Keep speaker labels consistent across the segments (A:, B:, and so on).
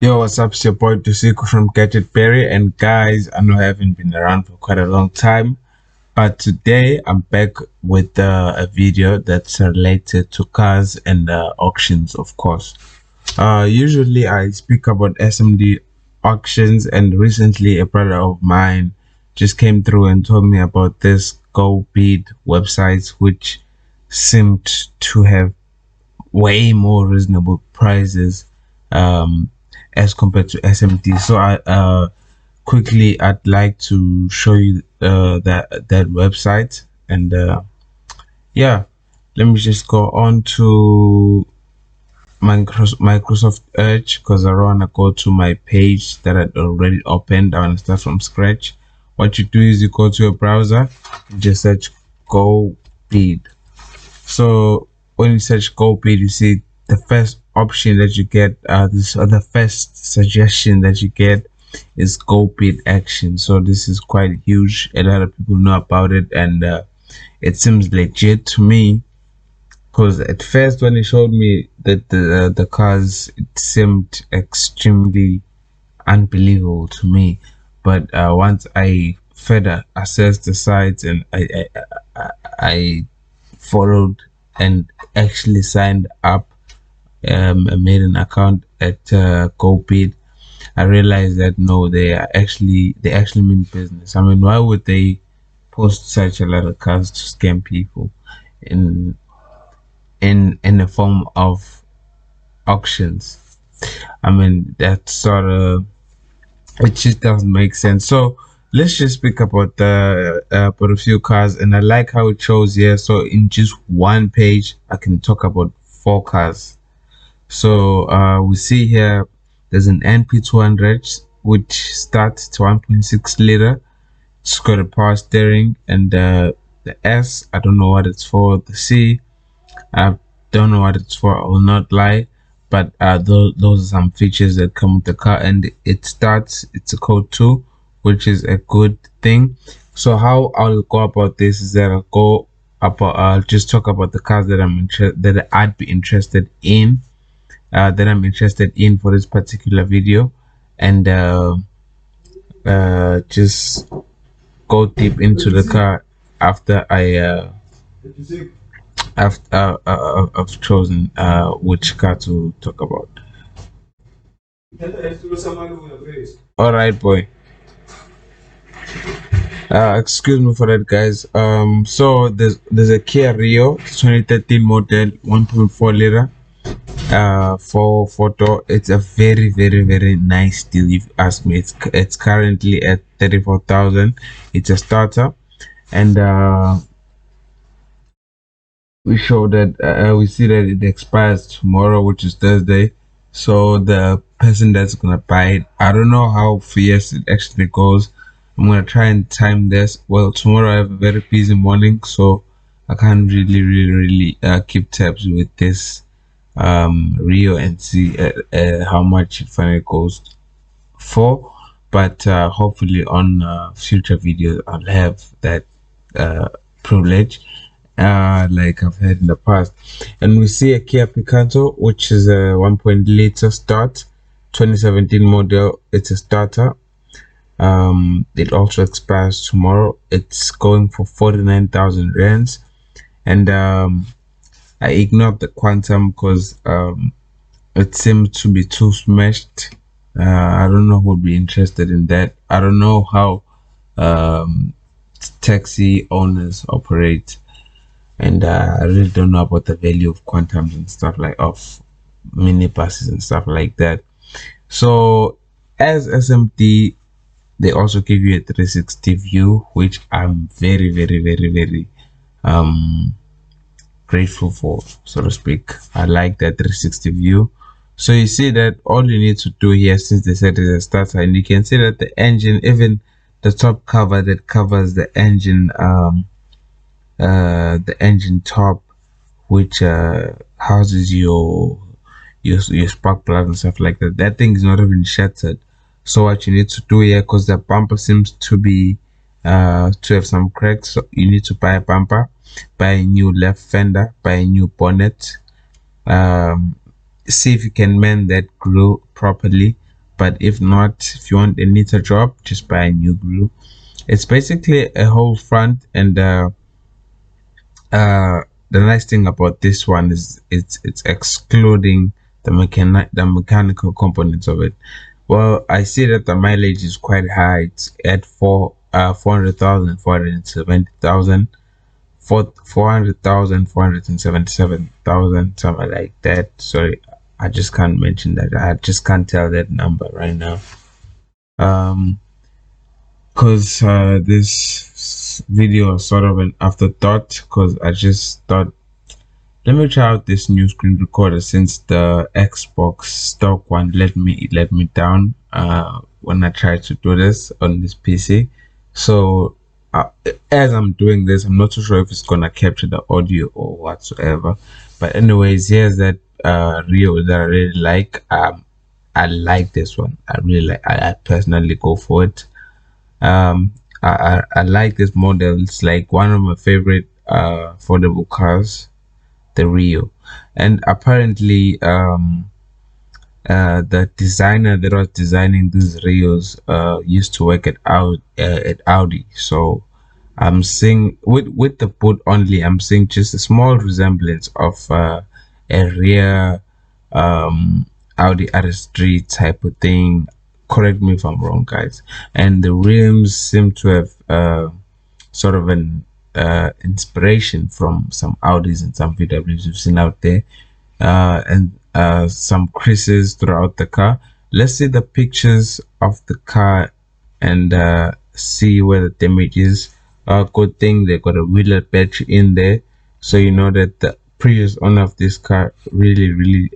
A: Yo, what's up? It's your boy Dusiko from Gadget Berry, and guys, I know I haven't been around for quite a long time, but today I'm back with a video that's related to cars and auctions, of course. Usually I speak about SMD auctions, and recently a brother of mine just came through and told me about this GoBid website, which seemed to have way more reasonable prices um, as compared to SMD. So I'd like to show you that website, and yeah, let me just go on to Microsoft Edge because I want to go to my page that I'd already opened. I want to start from scratch. What you do is you go to your browser, you just search GoBid. So when you search GoBid, you see the first option that you get, the first suggestion that you get is GoBid Action. So this is quite huge. A lot of people know about it, and it seems legit to me. Because at first, when it showed me that the cars, it seemed extremely unbelievable to me. But once I further assessed the sites and I followed and actually signed up, made an account at GoBid, I realized that no, they actually mean business. I mean, why would they post such a lot of cars to scam people in in the form of auctions? I mean, that sort of, it just doesn't make sense. So let's just speak about about a few cars, and I like how it shows here. So in just one page, I can talk about 4 cars. So we see here there's an NP200 which starts to 1.6 liter. It's got a power steering, and the S, I don't know what it's for. The C, I don't know what it's for. I will not lie, but those are some features that come with the car, and it's a code 2, which is a good thing. So how I'll go about this is that I'll just talk about the cars that I'd be interested in, that I'm interested in for this particular video, and just go deep into the car after I've chosen which car to talk about. All right, boy. Excuse me for that, guys. So there's a Kia Rio 2013 model, 1.4 liter. For photo, it's a very nice deal if you ask me. It's currently at 34,000. It's a starter, and we see that it expires tomorrow, which is Thursday. So the person that's gonna buy it, I don't know how fast it actually goes. I'm gonna try and time this. Well, tomorrow I have a very busy morning, so I can't really keep tabs with this Rio and see how much it finally goes for. But hopefully on future videos I'll have that privilege, like I've had in the past. And we see a Kia Picanto, which is a 1.0 liter start, 2017 model. It's a starter. It also expires tomorrow. It's going for 49,000 rands, and I ignored the quantum because it seems to be too smashed. I don't know who would be interested in that. I don't know how taxi owners operate, and I really don't know about the value of quantums and stuff like of minibuses and stuff like that. So as SMD, they also give you a 360 view, which I'm very grateful for, so to speak. I like that 360 view. So you see that all you need to do here, since they said it's a starter, and you can see that the engine, even the top cover that covers the engine top, which houses your spark plug and stuff like that, that thing is not even shattered. So what you need to do here, because the bumper seems to be to have some cracks, so you need to buy a bumper, buy a new left fender, buy a new bonnet, see if you can mend that grill properly. but if not, if you want a neater job, just buy a new grill. It's basically a whole front, and uh the nice thing about this one is it's excluding the mechanical components of it. Well, I see that the mileage is quite high. It's at 400,000, 470,000, 400,000, 477,000, something like that. Sorry, I just can't mention that. I just can't tell that number right now. Um, because this video was sort of an afterthought, because I just thought, let me try out this new screen recorder, since the Xbox stock one let me down when I tried to do this on this PC. So uh, as I'm doing this, I'm not too sure if it's gonna capture the audio or whatsoever. But anyways, here's that Rio that I really like. I like this one. I really like. I personally go for it. um I like this model. It's like one of my favorite affordable cars, the Rio. And apparently the designer that was designing these Rios used to work at Audi. So I'm seeing with the boot only, I'm seeing just a small resemblance of a rear um Audi RS3 type of thing. Correct me if I'm wrong, guys. And the rims seem to have sort of an inspiration from some Audis and some VWs we've seen out there, and some creases throughout the car. Let's see the pictures of the car and see where the damage is. Good thing they got a wheeler battery in there, so you know that the previous owner of this car really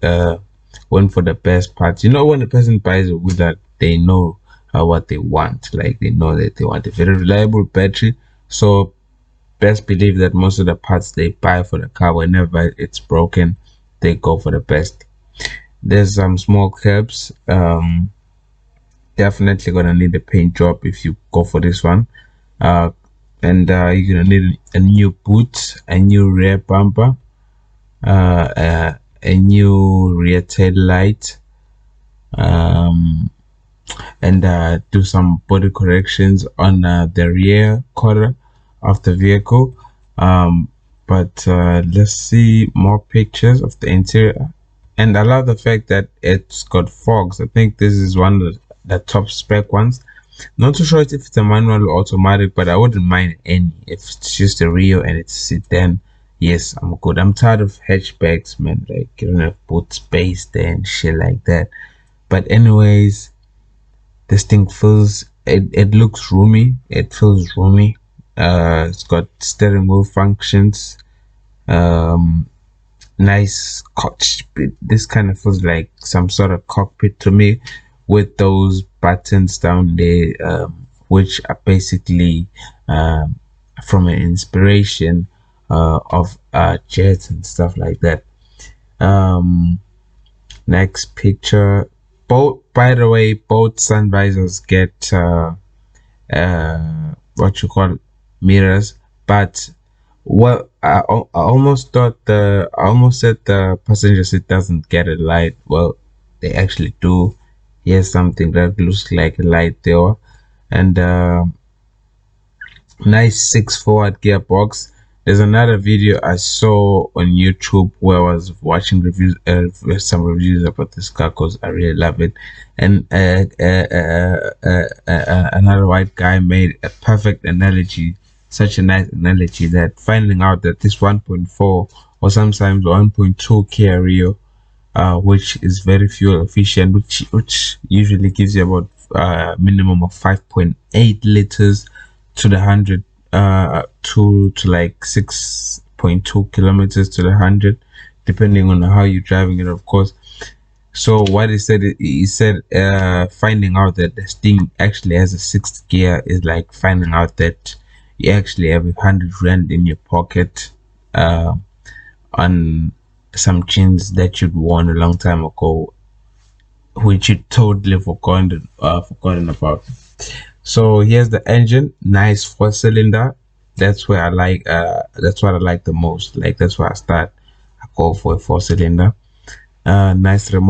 A: went for the best parts. You know, when a person buys a wheeler, they know what they want. Like, they know that they want a very reliable battery. So best believe that most of the parts they buy for the car, whenever it's broken, they go for the best. There's some small curbs. Definitely gonna need a paint job if you go for this one. uh and you're gonna need a new boot, a new rear bumper, a new rear tail light, um and do some body corrections on the rear quarter of the vehicle. But let's see more pictures of the interior. And I love the fact that it's got fogs. I think this is one of the top spec ones. Not too sure if it's a manual or automatic, but I wouldn't mind any. If it's just a Rio and it's a sedan, yes, I'm good. I'm tired of hatchbacks, man. Like, you don't have boot space there and shit like that. But anyways, this thing feels, it looks roomy. It feels roomy. It's got steering wheel functions. Nice cockpit. This kind of feels like some sort of cockpit to me, with those buttons down there, which are basically from an inspiration of jets and stuff like that. Next picture. Both, by the way, both sun visors get what you call mirrors, but well, I almost thought I almost said the passenger seat doesn't get a light. Well, they actually do. Here's something that looks like a light there, and nice 6 forward gearbox. There's another video I saw on YouTube where I was watching reviews, some reviews about this car, because I really love it. And another white guy made a perfect analogy, such a nice analogy, that finding out that this 1.4 or sometimes 1.2 Kia Rio, which is very fuel efficient, which usually gives you about minimum of 5.8 liters to the 100, to like 6.2 kilometers to the 100, depending on how you're driving it, of course. So what he said, finding out that this thing actually has a sixth gear is like finding out that you actually have 100 rand in your pocket on some jeans that you'd worn a long time ago, which you totally forgotten about. So here's the engine. Nice 4-cylinder. That's where I like that's what I like the most. Like, that's where I go for a 4-cylinder. Nice remote.